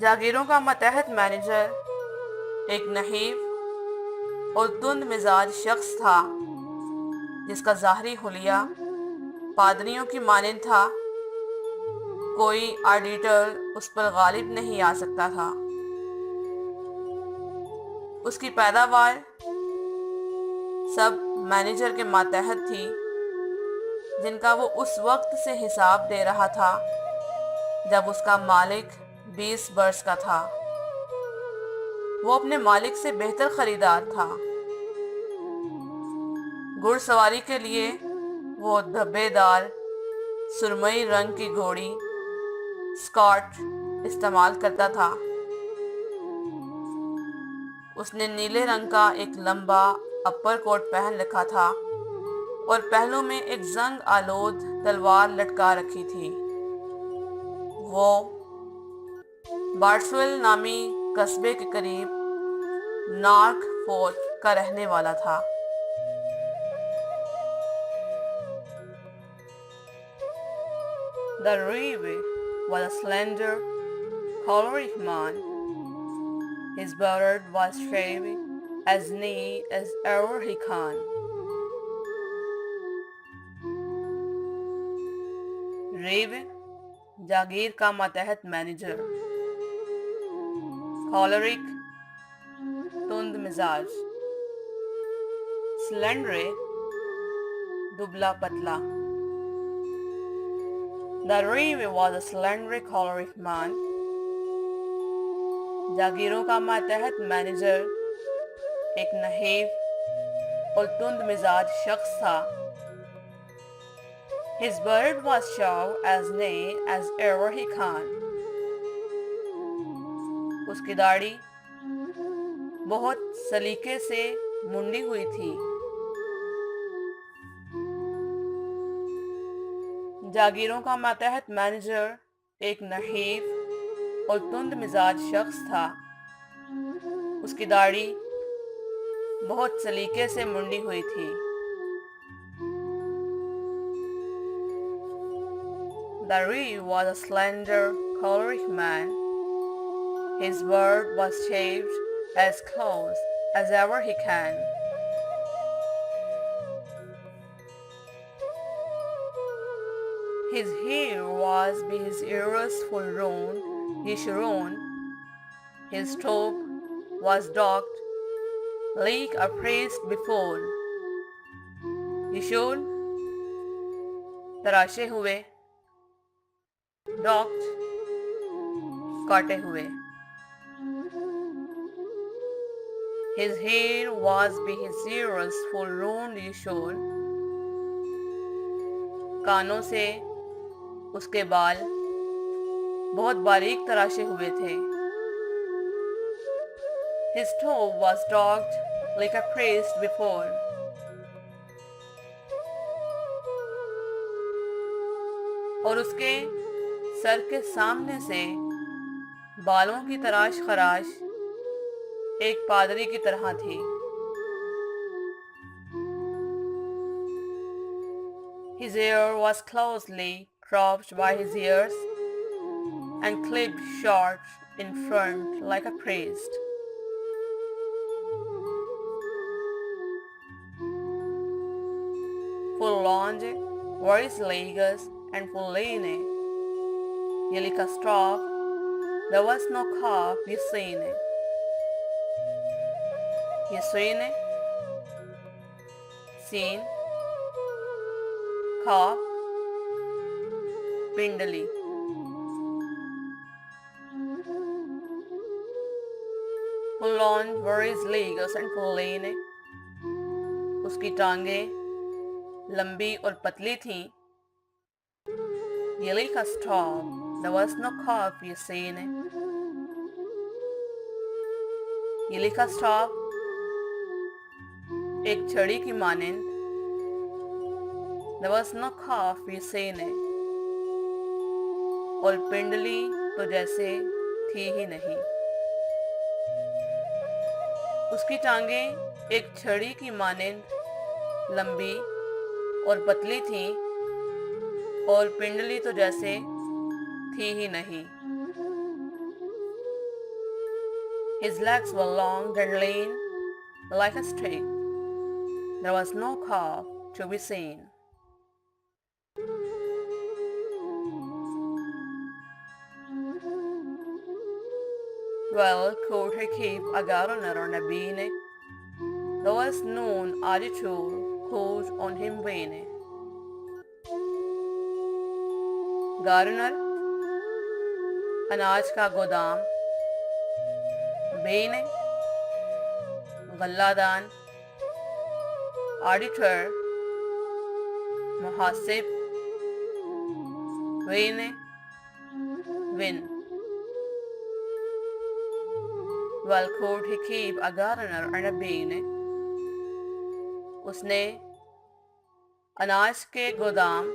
जागीरों का मातहत मैनेजर एक नहीब और तुंद मिजाज शख्स था जिसका ज़ाहरी हुलिया पादरियों की मानंद था। कोई ऑडिटर उस पर गालिब नहीं आ सकता था। उसकी पैदावार सब मैनेजर के मातहत थी जिनका वो उस वक्त से हिसाब दे रहा था जब उसका मालिक 20 वर्ष का था। वो अपने मालिक से बेहतर खरीदार था। घुड़सवारी के लिए वो धब्बेदार सुरमई रंग की घोड़ी स्कॉट इस्तेमाल करता था। उसने नीले रंग का एक लंबा अपर कोट पहन रखा था और पहलों में एक जंग आलोद तलवार लटका रखी थी। वो बार्ट्सविल नामी कस्बे के करीब नॉर्क फोर्ट का रहने वाला था। The Reeve was a slender, choleric man. His beard was shaved as neat as ever he can. रेव जागीर का मातहत मैनेजर, कॉलरिक तुंद मिजाज, स्लेंडरे दुबला पतला। The Reeve was a slender, choleric man. जागीरों का मातहत मैनेजर एक नहीब और तुंद मिजाज शख्स था। His beard was shaved as neat as ever he can. उसकी दाढ़ी बहुत सलीके से मुंडी हुई थी। जागीरों का मातहत मैनेजर एक नहीब और तुंद मिजाज शख्स था। उसकी दाढ़ी बहुत सलीके से मुंडी हुई थी। The Reeve was a slender, choleric man. His beard was shaved as close as ever he can. His hair was by his ears full round, yeshurun. His top was docked like a priest before. यशून तराशे हुए, doctor काटे हुए। His hair was by his ears full round यशून। कानों से उसके बाल बहुत बारीक तराशे हुए थे। His toe was docked like a priest before. और उसके सर के सामने से बालों की तराश खराश एक पादरी की तरह थी। His hair was closely cropped by his ears and clipped short in front like a priest. Full long were his legs and full lean. Ye like a straw, there was no calf ye seen. Ye seen, seen, calf, पिंडली। Full long were his legs and full lean. उसकी टांगें लंबी और पतली थीं। ये like a straw, there was no calf ye seen. ये like a straw, एक छड़ी की मानंद। There was no calf ye seen. और पिंडली तो जैसे थी ही नहीं। उसकी टांगें एक छड़ी की मानंद लंबी और पतली थीं और पिंडली तो जैसे थी ही नहीं। His legs were long and lean, like a stick. There was no calf to be seen. Well could he keep a gardener on a beanie? There was noon auditor whose on him veine. Gardener, अनाज का गोदाम, बेने, गल्लादान, auditor, मुहासिब, वेने, विन. Well could he keep a gardener and a beane? उसने अनाज के गोदाम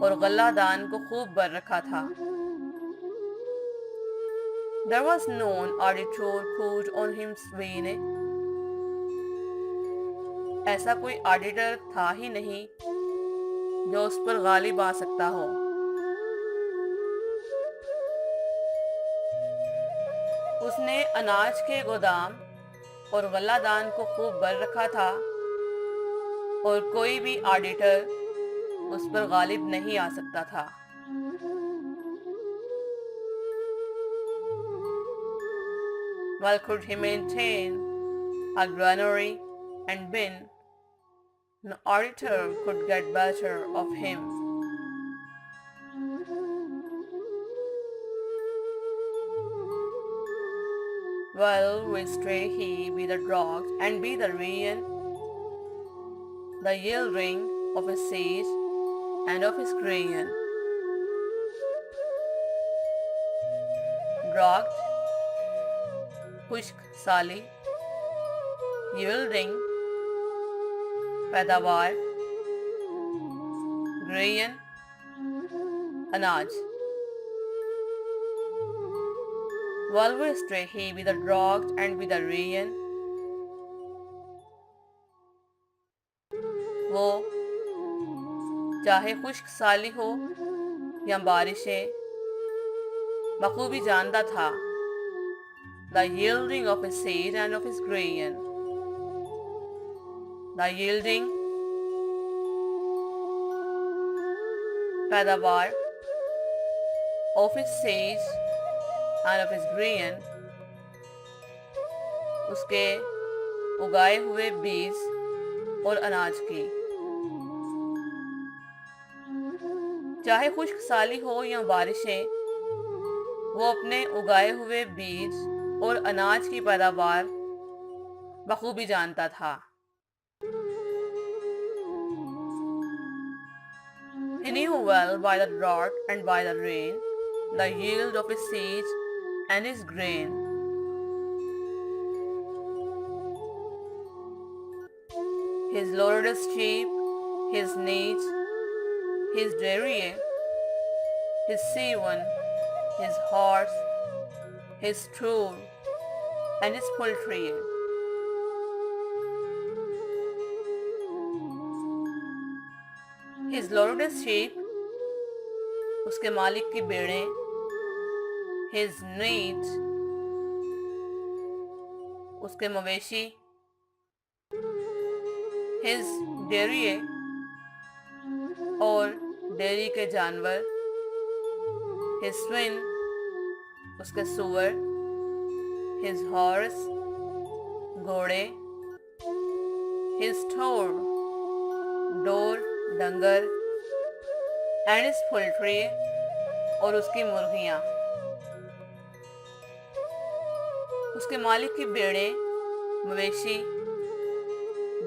और गल्लादान को खूब भर रखा था. There was none auditor could on him veine. ऐसा कोई ऑडिटर था ही नहीं जो उस पर गालिब आ सकता हो. उसने अनाज के गोदाम और गल्लादान को खूब भर रखा था और कोई भी ऑडिटर उस पर गालिब नहीं आ सकता था. Well could he maintain a granary and bin, no auditor could get better of him. Well stray he be the drought and be the rain, the yielding of his seed and of his grain. Drought, खुश्क साली, yielding, पैदावार, grain, अनाज. Well stray he be the drought and be the rain. वो चाहे खुश्क साली हो या बारिशें बखूबी जानता था. The yielding of his seed and of his grain. The yielding पैदावार of his seed and of his grain, उसके उगाए हुए बीज और अनाज की. चाहे खुश्क साली हो या बारिशें, वो अपने उगाए हुए बीज और अनाज की पैदावार बखूबी जानता था. He knew well by the drought and by the rain the yield of his seed and his grain. His lord's sheep, his neat, his dairy, his season, his horse, his stool, and his poultry. His lord's sheep, उसके मालिक की भेड़ें, his neat, उसके मवेशी, his dairy, और dairy के जानवर, his swine, उसके सुअर, his horse, घोड़े, his store, डोर, डंगर, and his poultry, और उसकी मुर्गियाँ. उसके मालिक की भेड़ें, मवेशी,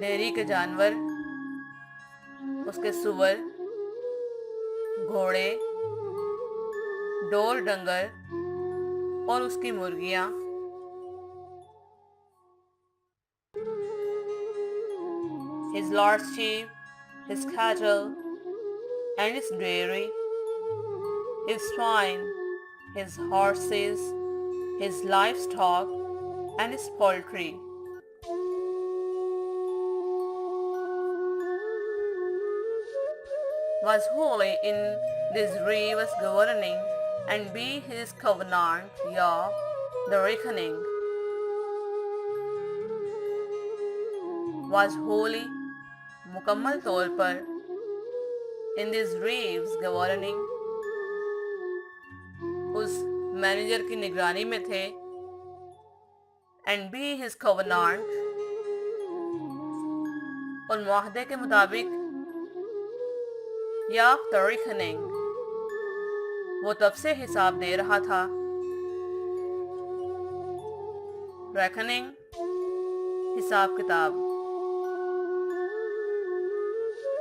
डेयरी के जानवर, उसके सुअर, घोड़े, डोर डंगर और उसकी मुर्गियाँ. His large sheep, his cattle, and his dairy, his swine, his horses, his livestock, and his poultry. Was holy in this grievous governing, and be his covenant, yea, The reckoning was wholly, मुकम्मल तौर पर, in these reeves governing, उस manager की निगरानी में थे, and be his covenant, और मुआहदे के मुताबिक, या the reckoning, वो तब से हिसाब दे रहा था, reckoning, हिसाब किताब,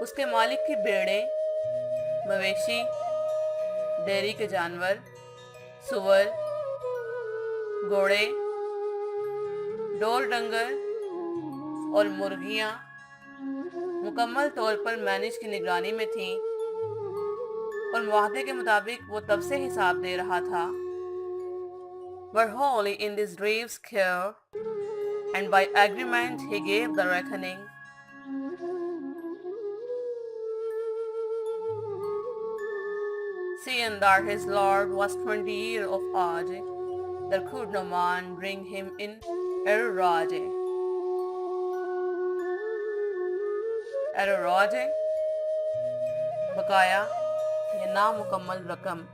उसके मालिक की भेड़ें, मवेशी, डेयरी के जानवर, सुअर, घोड़े, डोर डंगर और मुर्गियां मुकम्मल तौर पर मैनेज की निगरानी में थीं और मुआहदे के मुताबिक वो तब से हिसाब दे रहा था, were wholly in this reeve's care, and by agreement he gave the reckoning. Seeing that his lord was 20 years of age, there could no man bring him in arrearage. Arrearage, बकाया या नामुकम्मल रकम.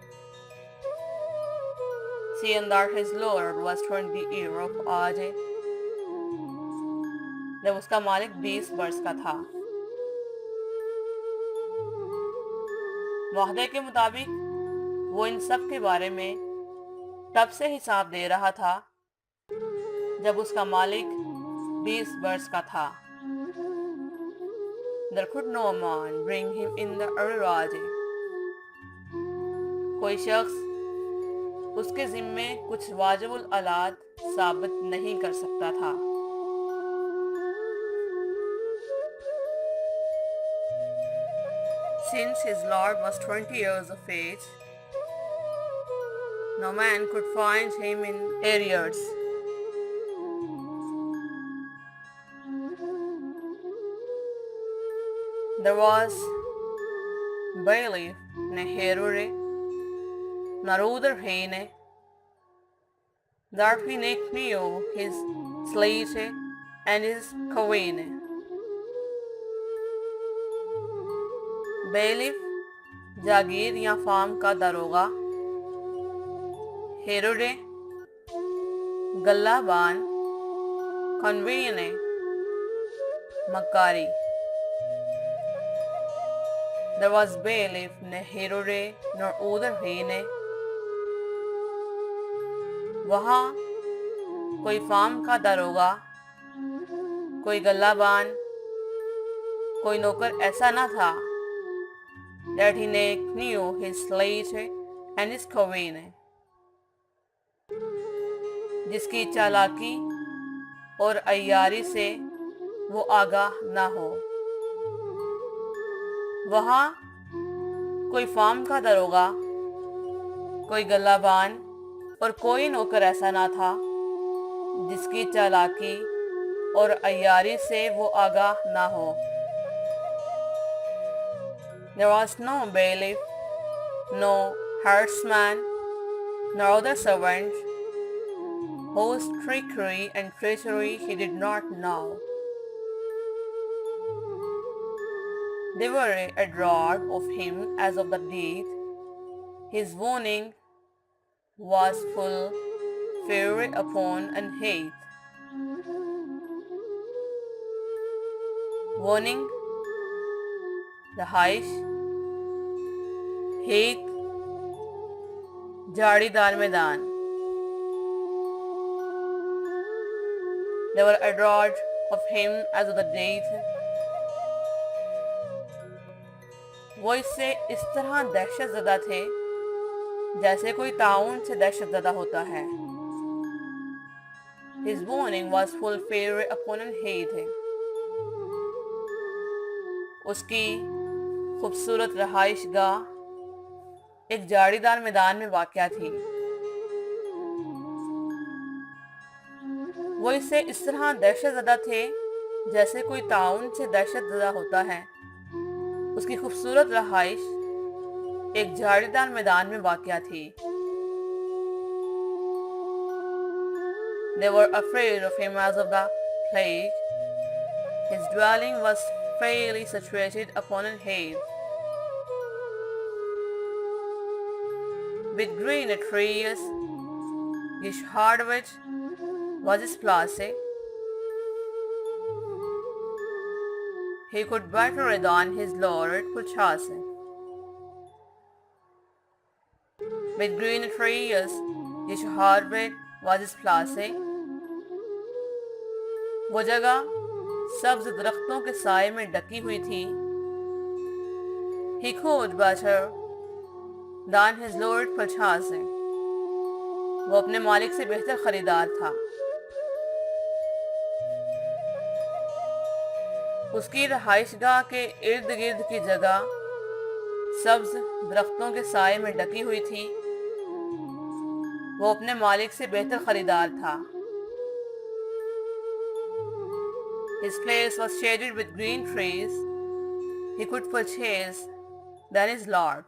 Seeing that his lord was 20 years of age, जब उसका मालिक 20 वर्ष का था. वादे के मुताबिक वो इन सब के बारे में तब से हिसाब दे रहा था जब उसका मालिक 20 वर्ष का था. There could no man bring him in the arrearage. कोई शख्स उसके ज़िम्मे कुछ वाजिबुल आलात साबित नहीं कर सकता था. Since his lord was 20 years of age, no man could find him in arrears. There was bailiff ne herure, naruder hene, that he knew his slate and his coine. Bailiff जागीर या फार्म का दरोगा, हेरोडे गल्लाबान, कन्वेने मक्कारी. There was bailiff ne herode nor other hene. वहाँ कोई farm का दरोगा, कोई गल्लाबान, कोई नौकर ऐसा न था that he knew his slate and his coin, जिसकी चालाकी और अय्यारी से वो आगाह ना हो. वहाँ कोई फार्म का दरोगा, कोई गल्लाबान और कोई नौकर ऐसा ना था जिसकी चालाकी और अय्यारी से वो आगाह ना हो. There was no bailiff, no herdsman, nor other servant whose trickery and treachery he did not know. They were adroad of him as of the deed. His warning was full fury upon and hate. Warning, रहाइश, हेत, झाड़ीदार मैदान. They were adroad of him as of the deed. वो इससे इस तरह दहशत ज़दा थे जैसे कोई ताउन से दहशत ज़दा होता है. His warning was full fury upon and hate. उसकी खूबसूरत रहाइश गाह एक झाड़ीदार मैदान में वाक़या थी. वो इससे इस तरह दहशत ज़दा थे जैसे कोई ताउन से दहशत ज़दा होता है. उसकी खूबसूरत रहाइश एक झाड़ीदार मैदान में वाक़या थी. They were afraid of him as of the plague. His dwelling was fairly situated upon a hill, with green trees, each hard which was his place. He could better than his lord purchase. With green trees, each hard which was his place. वो जगह सब्ज दरख्तों के साए में ढकी हुई थी. He could better than his lord purchase. वो अपने मालिक से बेहतर खरीदार था. उसकी रहाइशगाह के इर्द गिर्द की जगह सब्ज दरख्तों के साए में ढकी हुई थी. वो अपने मालिक से बेहतर खरीदार था. His place was shaded with green trees. He could purchase than his lord.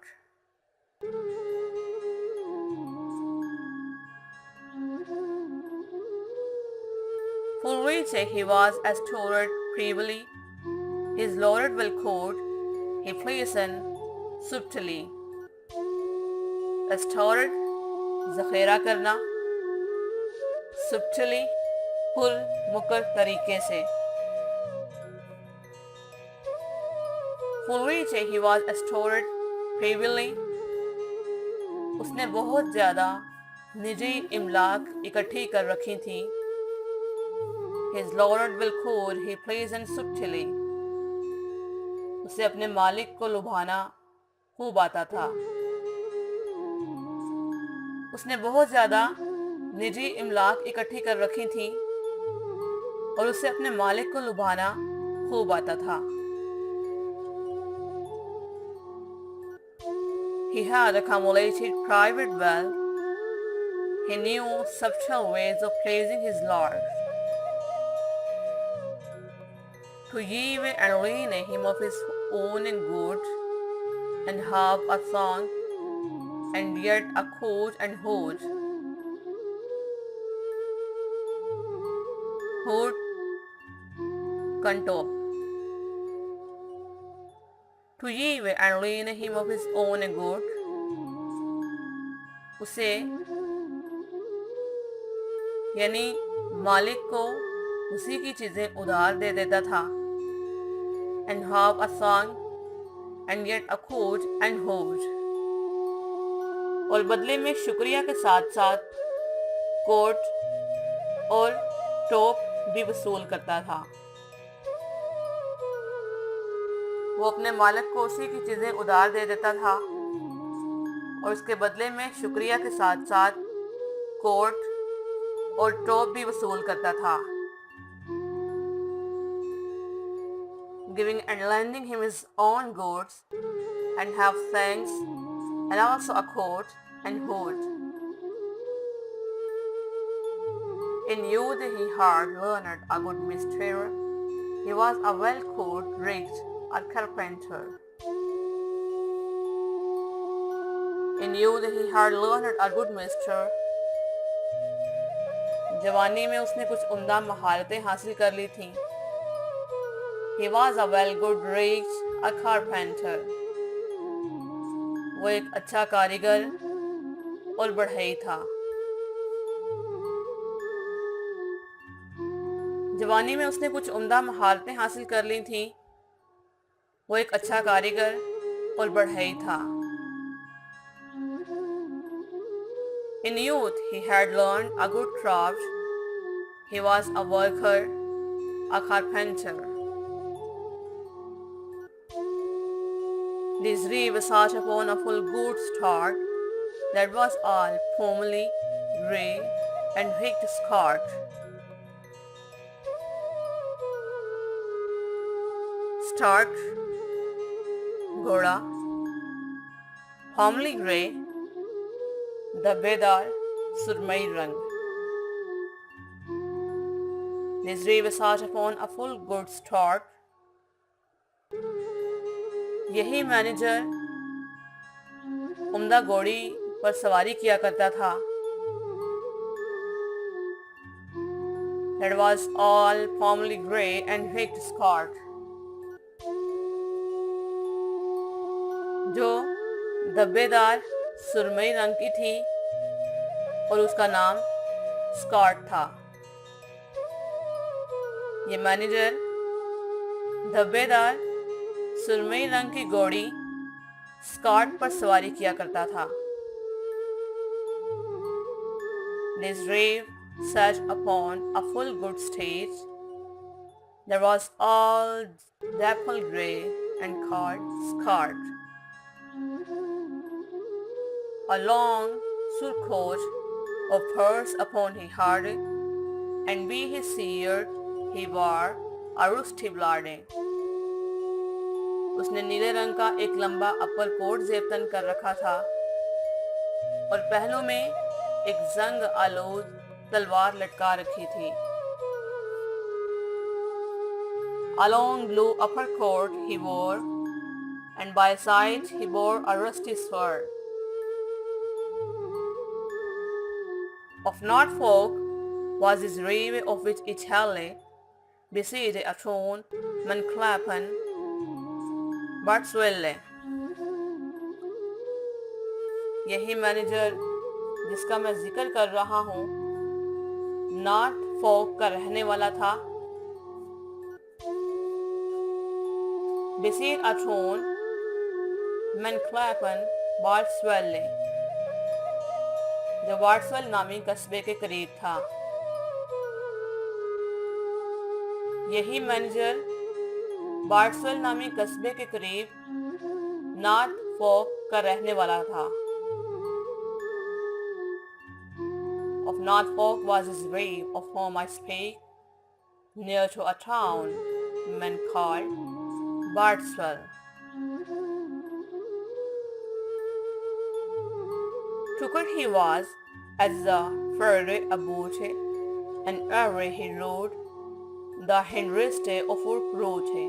For which he was assured privily, his lord will court, he pleasant subtly. Assured, ज़ख़ीरा करना, subtly, पुर मुकर तरीके से. For which he was assured privily, उसने बहुत ज़्यादा निजी इमलाक इकट्ठी कर रखी थी. His lord will court he pleasant subtly. उसे अपने मालिक को लुभाना खूब आता था. उसने बहुत ज़्यादा निजी इमलाक इकट्ठी कर रखी थी और उसे अपने मालिक को लुभाना खूब आता था. He had accumulated private wealth. He knew subtle ways of pleasing his lord. To give and ruin him of his own and good, and have a song, and yet a coat and hood. Hood, कंटोप. To give and ruin him of his own good, उसे यानी मालिक को उसी की चीजें उधार दे देता था. And have a song and yet a coat and hood. और बदले में शुक्रिया के साथ साथ कोट और टोप भी वसूल करता था. वो अपने मालिक को उसी की चीजें उधार दे देता था और उसके बदले में शुक्रिया के साथ साथ कोट और टोप भी वसूल करता था. Giving and lending him his own goods, and have thanks, and also a coat and hood. In youth he had learned a good mystery. He was a well-court rigged a carpenter. In youth he had learned a good mystery. जवानी में उसने कुछ उम्दा महारतें हासिल कर ली थीं. He was a well good rigged a carpenter. वो एक अच्छा कारीगर और बढ़ई था. जवानी में उसने कुछ उम्दा महारतें हासिल कर ली थीं. वो एक अच्छा कारीगर और बढ़ई था. In youth he had learned a good craft. He was a worker, a carpenter. This reeve sat upon a full good start that was all pomely, grey, and rigged scarlet. Start, घोड़ा, homely grey, धब्बेदार सुरमई रंग. This reeve sat upon a full good start. यही manager उम्दा घोड़ी पर सवारी किया करता था. that was all formerly grey and rigged skirt, जो धब्बेदार सुरमई रंग की थी और उसका नाम स्कॉट था। ये मैनेजर धब्बेदार सुरमई रंग की घोड़ी स्कॉट पर सवारी किया करता था। This rave sat upon a full good stage that was all dapple grey and called Scott. A long surcoat of furs upon his head, and be his seer he wore a rusty blading. उसने नीले रंग का एक लंबा अपर coat जेब कर रखा था और पहलों में एक जंग आलूद तलवार लटका रखी थी। A long blue upper coat he wore, and by side he bore a rusty sword. Of Norfolk was his reeve, of which each helle besieged a throne, Manclapan, Bartswelle. यही मैनेजर जिसका मैं जिक्र कर रहा हूँ नॉर्थ फोक का रहने वाला था। बेसीर अथोन मैनक्लैपन बार्ट्सवेल, जो बार्ट्सवेल नामी कस्बे के करीब था। यही मैनेजर बार्ट्सवेल नामी कस्बे के करीब नॉर्थ फोक का रहने वाला था। Of Norfolk was his reeve, of whom I speak, near to a town men called Bartswell. Crooked he was as the furry about it, and ever he rode the hindrest of our rote.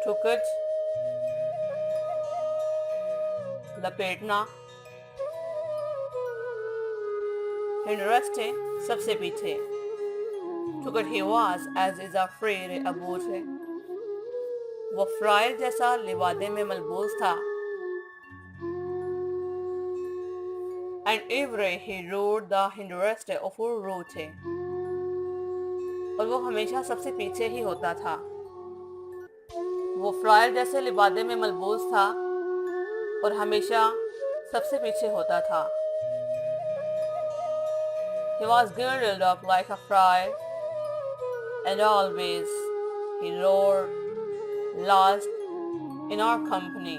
Crooked, लपेटना, हिंडरेस्ट सबसे पीछे। Crooked he was as is a frere about it. वो fryer जैसा लिबादे में मलबूस था। And ever he rode the hindrest of our rote. और वो हमेशा सबसे पीछे ही होता था। वो फ्रायर जैसे लिबादे में मलबूस था और हमेशा सबसे पीछे होता था। He was girdled up like a friar, and always he rode last in our company.